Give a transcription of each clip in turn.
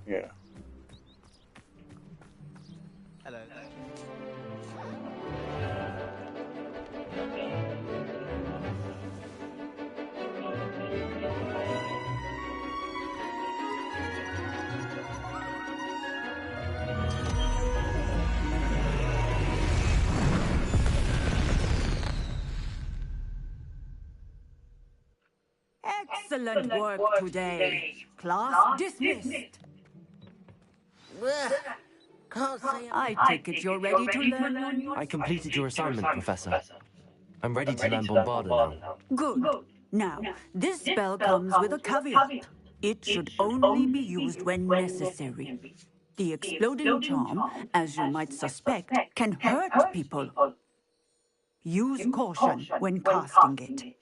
Yeah. Hello. Excellent work today. Class dismissed. Can't say I take it you're ready to learn your new... I completed your assignment, Professor. I'm ready to learn Bombarda now. Good. Now, this spell comes with a caveat. It should only be used when necessary. The exploding charm, as you might suspect, can hurt people. Use caution when casting it.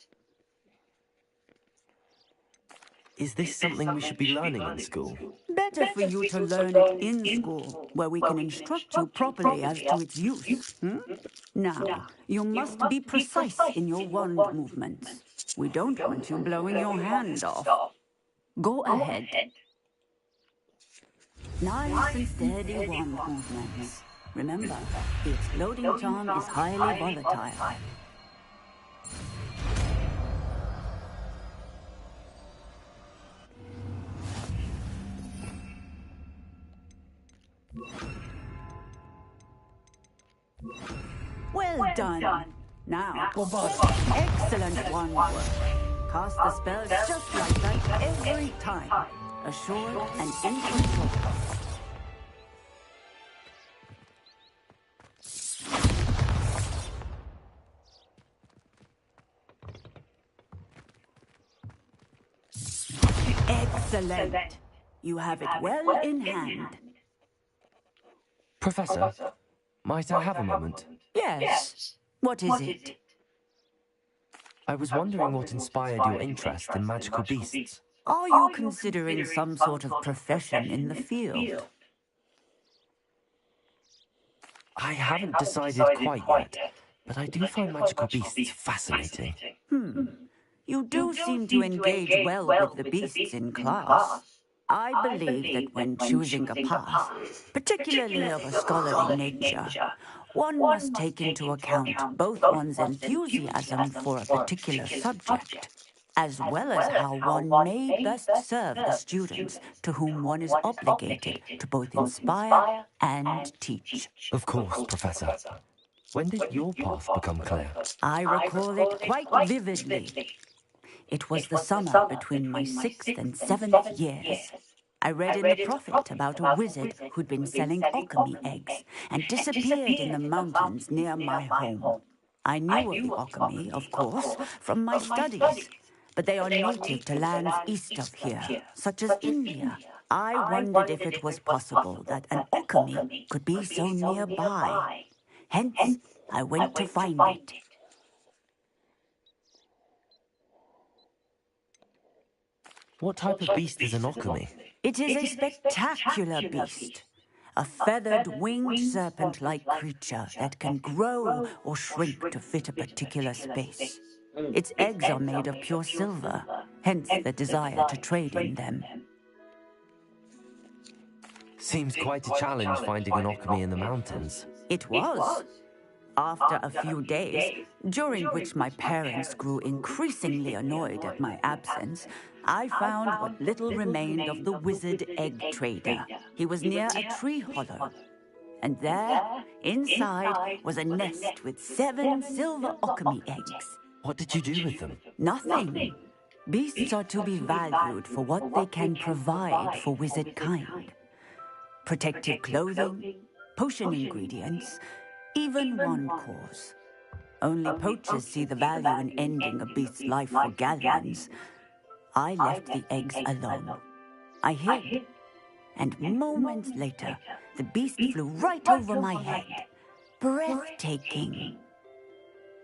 Is this something we should be learning in school? Better for you to learn it in school, where we can instruct you properly as to its use. Now, you must be precise in your wand movements. We don't want you blowing your hand off. Go ahead. Nice and steady wand movements. Remember, the exploding charm is highly volatile. Well done. Now, excellent wand work. Cast the spell just like that every time. Assured and in control. Excellent. You have it well in hand. Professor, might I have a moment? Yes. What is it? I was wondering what inspired your interest in magical beasts. Are you considering some sort of profession in the field? I haven't decided quite yet, but I do find magical beasts fascinating. You do seem to engage well with the beasts in class. I believe that when choosing a path, particularly of a scholarly nature, one must take into account both one's enthusiasm for a particular subject, as well as how one may best serve the students to whom one is obligated to both inspire and teach. Of course, Professor. When did your path become clear? I recall it quite vividly. It was the summer between my 6th and 7th years. I read in the Prophet about a wizard who'd been selling alchemy eggs and disappeared in the mountains near my home. I knew of the alchemy, of course, from my studies, but they are native to lands east of here, such as India. I wondered if it was possible that an alchemy could be so nearby. Hence, I went to find it. What type of beast is an alchemy? It is a spectacular beast. A feathered, winged serpent-like creature that can grow or shrink to fit a particular space. Its eggs are made of pure silver, hence the desire to trade in them. Seems quite a challenge finding an alchemy in the mountains. It was. After a few days, during which my parents grew increasingly annoyed at my absence, I found what little remained of the wizard egg trader. He was near a tree hollow. And there, inside, was a nest with 7 silver alchemy eggs. What did you do with them? Nothing. Beasts are to be valued for what they can provide for wizard kind. Protective clothing, potion ingredients, even wand cores. Only poachers see the value in ending a beast's life for galleons. I left the eggs alone. I hid, and moments later, the beast flew right over my head. Breathtaking.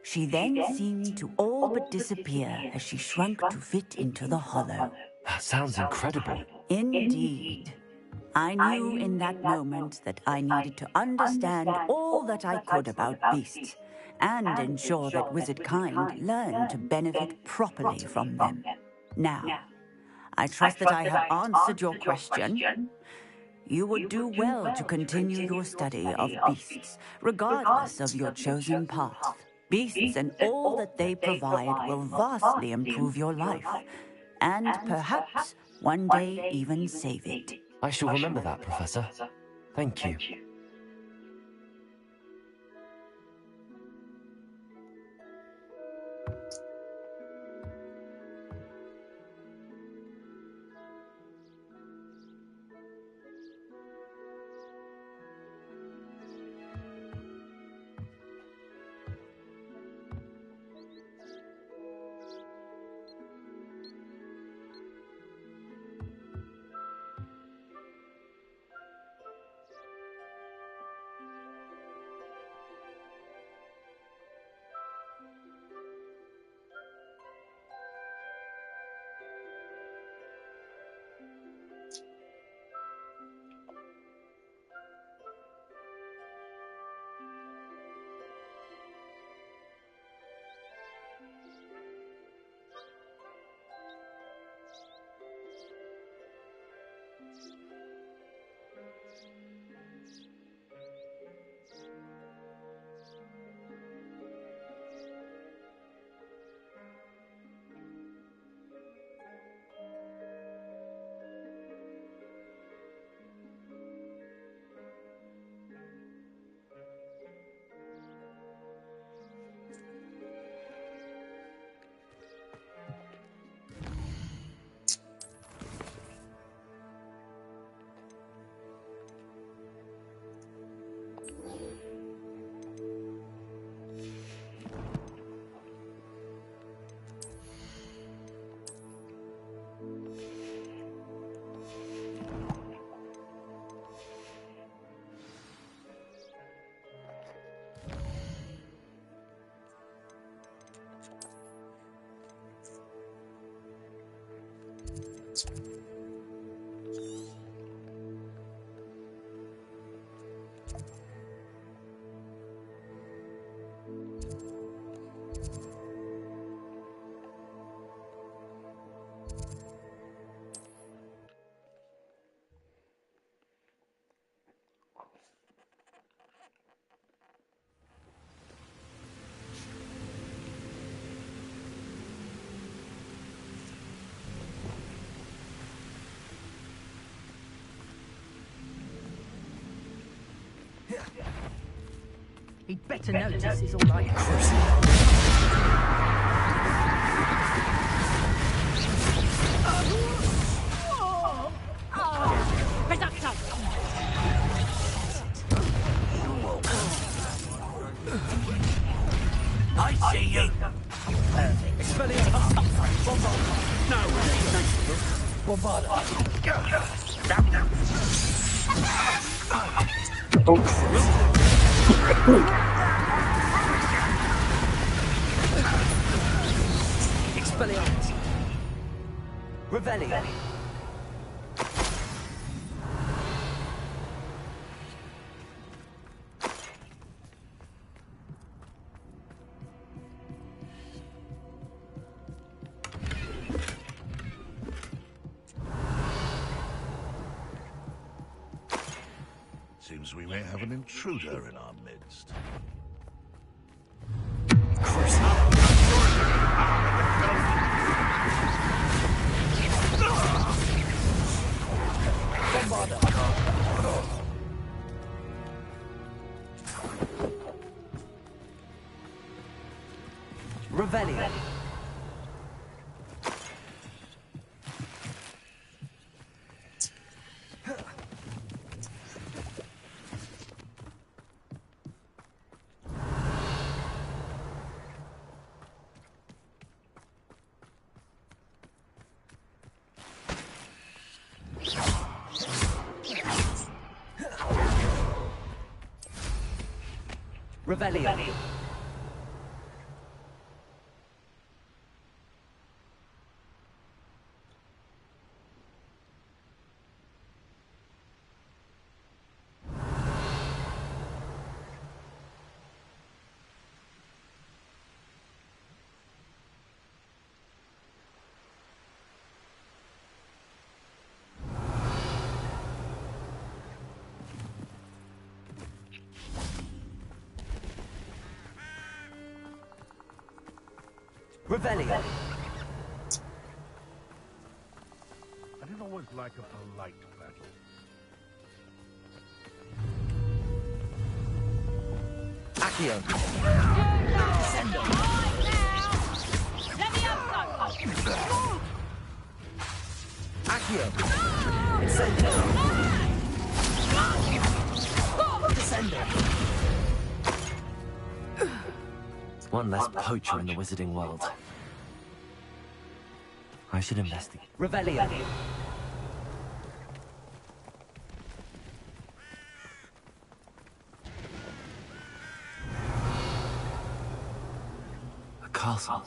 She then seemed to all but disappear as she shrunk to fit into the hollow. That sounds incredible. Indeed. I knew in that moment that I needed to understand all that I could about beasts and ensure that wizard kind learned to benefit properly from them. Now, I trust that I have answered your question. You would do well to continue your study of beasts, regardless of your chosen path. Beasts and all that they provide will vastly improve your life, and perhaps one day even save it. I shall remember that, Professor. Thank you. He'd better notice is all right. I see you. Expelliarmus. Revelio. Seems we may have an intruder in our midst. Revelio. Revelio. Revelio. I didn't always like a polite battle. Accio. Accio. Descendo. One less poacher in the wizarding world. I should investigate. Revelio. The castle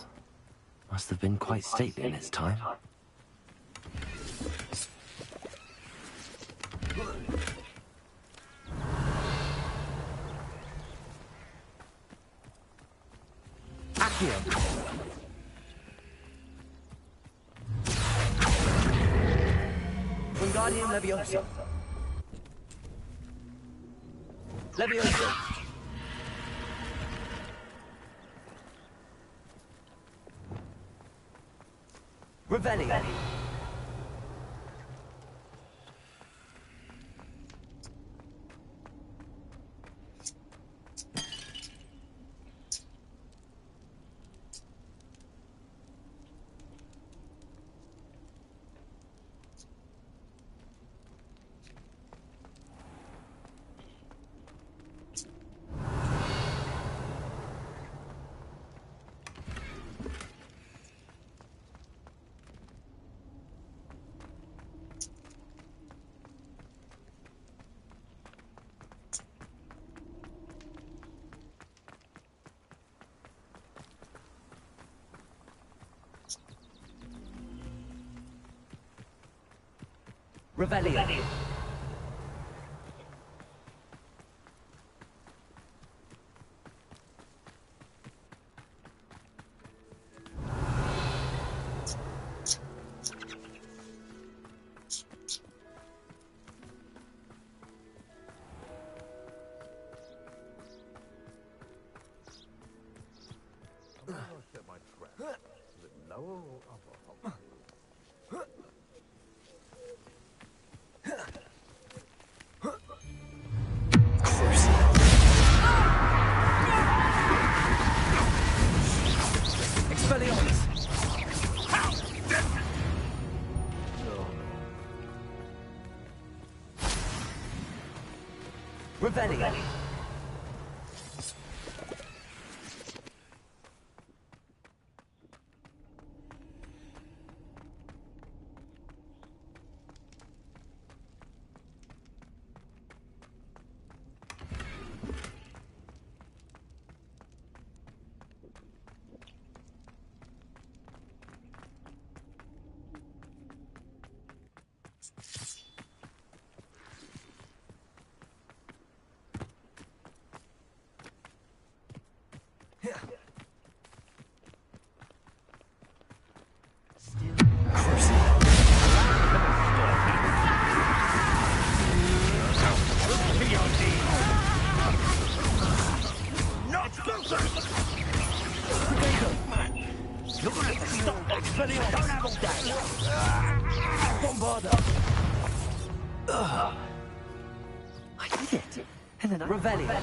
must have been quite stately in its time. Accio. Wingardium Leviosa. Leviosa. Revelio. Revelio. I'm going to set my trap. A little lower or upper? Expelliarmus. Revelio. I did it. And then I... Revelio.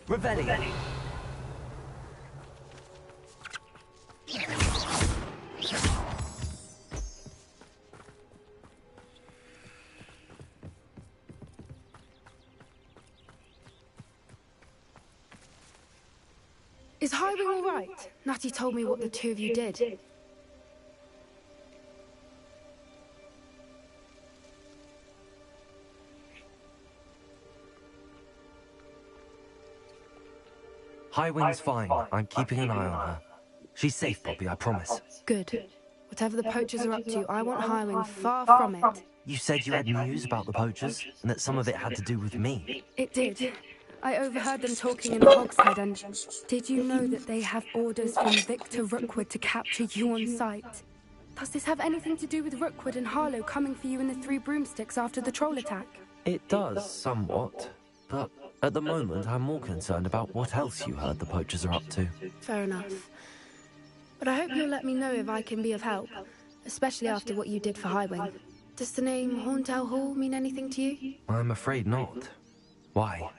Revelio. Is Highwing all right? Natty told me what the two of you did. Highwing's fine. I'm keeping an eye on her. She's safe, Poppy, I promise. Good. Whatever the poachers are up to, I want Highwing far from it. You said you had news about the poachers, and that some of it had to do with me. It did. I overheard them talking in Hogshead, and did you know that they have orders from Victor Rookwood to capture you on sight? Does this have anything to do with Rookwood and Harlow coming for you in the Three Broomsticks after the troll attack? It does, somewhat. But at the moment, I'm more concerned about what else you heard the poachers are up to. Fair enough. But I hope you'll let me know if I can be of help, especially after what you did for Highwing. Does the name Horndale Hall mean anything to you? I'm afraid not. Why?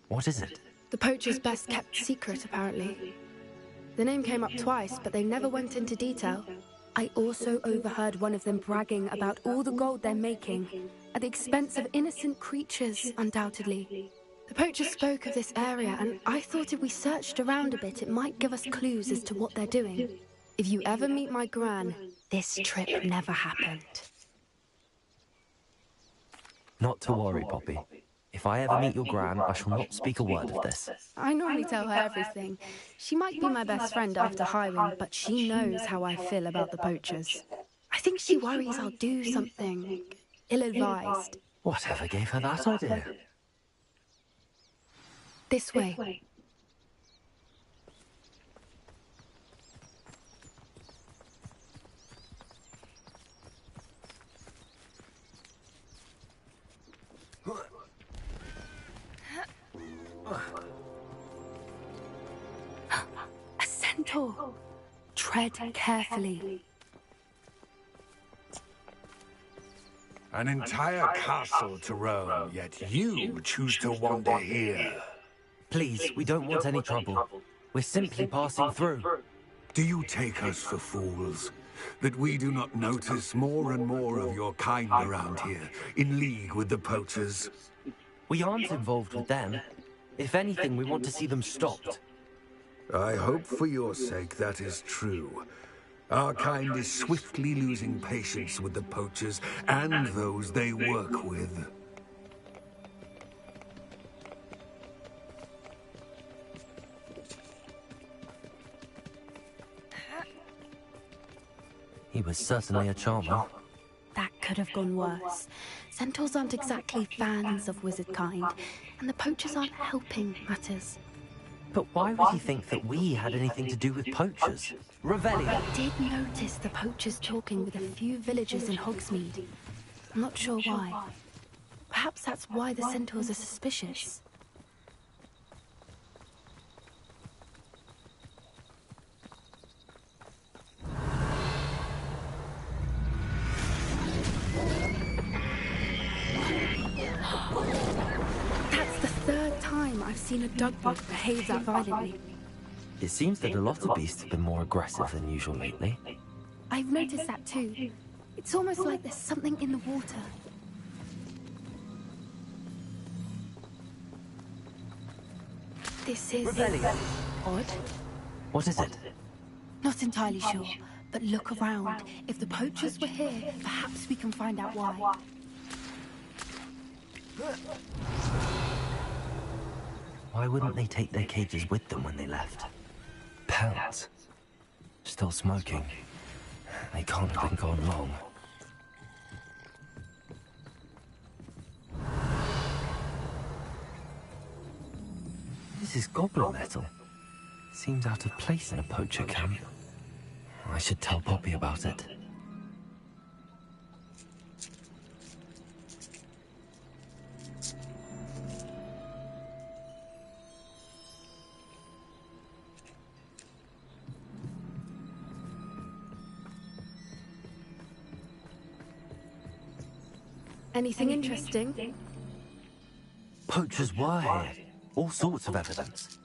What is it? The poacher's best kept secret, apparently. The name came up twice, but they never went into detail. I also overheard one of them bragging about all the gold they're making, at the expense of innocent creatures, undoubtedly. The poacher spoke of this area, and I thought if we searched around a bit, it might give us clues as to what they're doing. If you ever meet my gran, this trip never happened. Not to worry, Poppy. If I ever meet your gran, I shall not speak a word of this. I normally tell her everything. She might be my best friend after Highwing, but she knows how I feel about the poachers. I think she worries I'll do something ill-advised. Whatever gave her that idea? This way. A centaur. Tread carefully. An entire castle to roam, yet you choose to wander here. Please, we don't want any trouble. We're simply passing through. Do you take us for fools? That we do not notice more and more of your kind around here, in league with the poachers? We aren't involved with them. If anything, we want to see them stopped. I hope for your sake that is true. Our kind is swiftly losing patience with the poachers and those they work with. He was certainly a charmer. That could have gone worse. Centaurs aren't exactly fans of wizard kind, and the poachers aren't helping matters. But why would he think that we had anything to do with poachers? Revelio. I did notice the poachers talking with a few villagers in Hogsmeade. I'm not sure why. Perhaps that's why the centaurs are suspicious. That's the third time I've seen a dugbug behave that violently. It seems that a lot of beasts have been more aggressive than usual lately. I've noticed that too. It's almost like there's something in the water. This is Revelio. odd. What is it? Not entirely sure, but look around. If the poachers were here, perhaps we can find out why. Why wouldn't they take their cages with them when they left? Pelts. Still smoking. They can't have been gone long. This is goblin metal. Seems out of place in a poacher camp. I should tell Poppy about it. Anything interesting? Poachers were here. All sorts of evidence.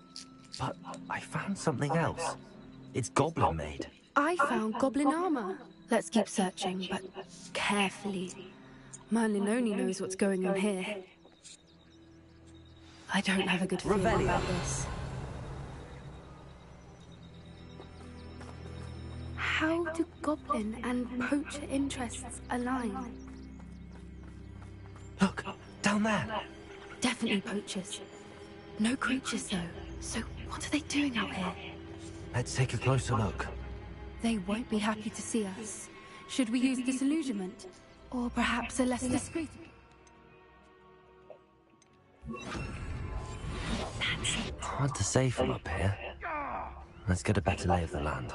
But I found something else. It's goblin made. I found goblin armor. Let's keep searching, but carefully. Merlin only knows what's going on here. I don't have a good feeling Revelio. about this. How do goblin and poacher interests align? Look, down there. Definitely poachers. No creatures though. So what are they doing out here? Let's take a closer look. They won't be happy to see us. Should we use disillusionment? Or perhaps a less discreet... Hard to say from up here. Let's get a better lay of the land.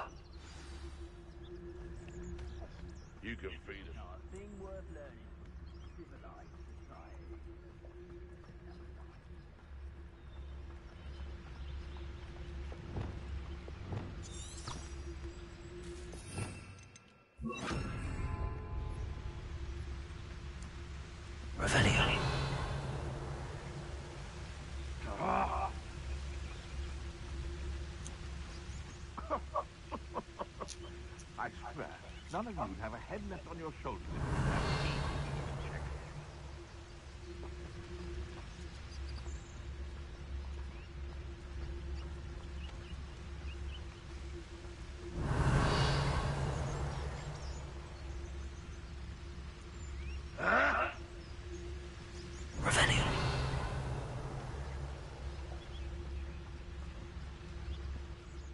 You can feed it. Revelio. I swear, none of you have a head left on your shoulders. Revelio.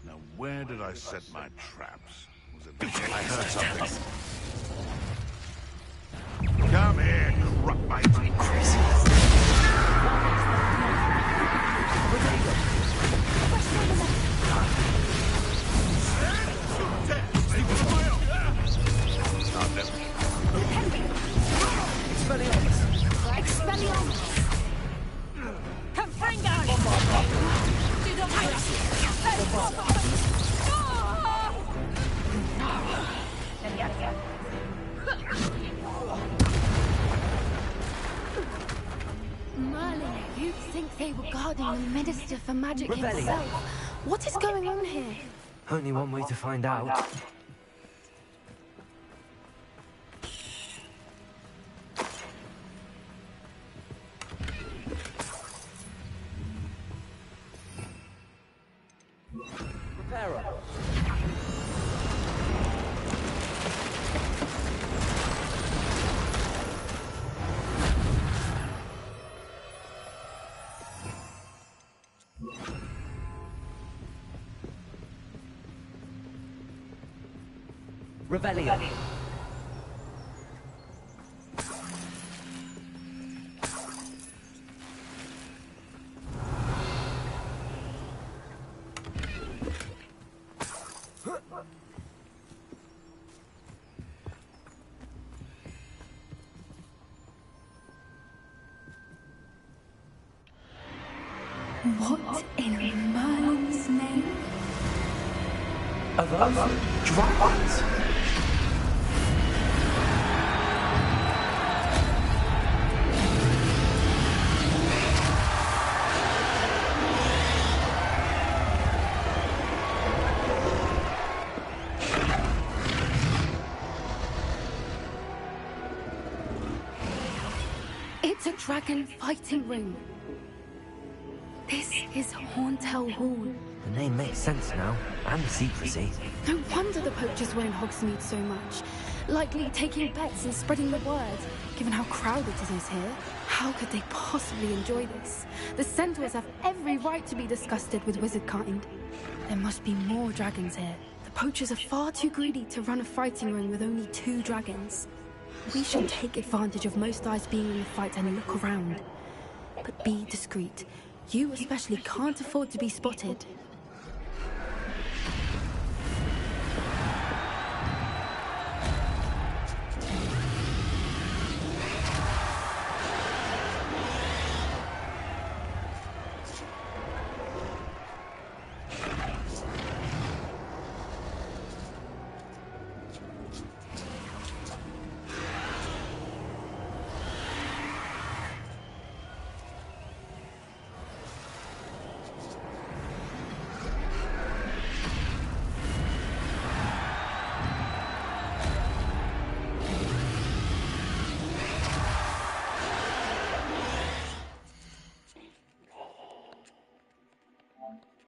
Now, where did I set my traps? Was it? I heard something. Come here, Crupmite. Crazy. Merlin, you'd think they were guarding the Minister for Magic Revelio. himself. What is going on here? Only one way to find out. Reparo. Revelio. What in Merlin's name? Are those dragons? It's a dragon fighting ring. This is Horntail Hall. The name makes sense now, and the secrecy. No wonder the poachers were in Hogsmeade so much. Likely taking bets and spreading the word, given how crowded it is here. How could they possibly enjoy this? The centaurs have every right to be disgusted with wizard kind. There must be more dragons here. The poachers are far too greedy to run a fighting ring with only 2 dragons. We should take advantage of most eyes being in the fight and look around. But be discreet. You especially can't afford to be spotted.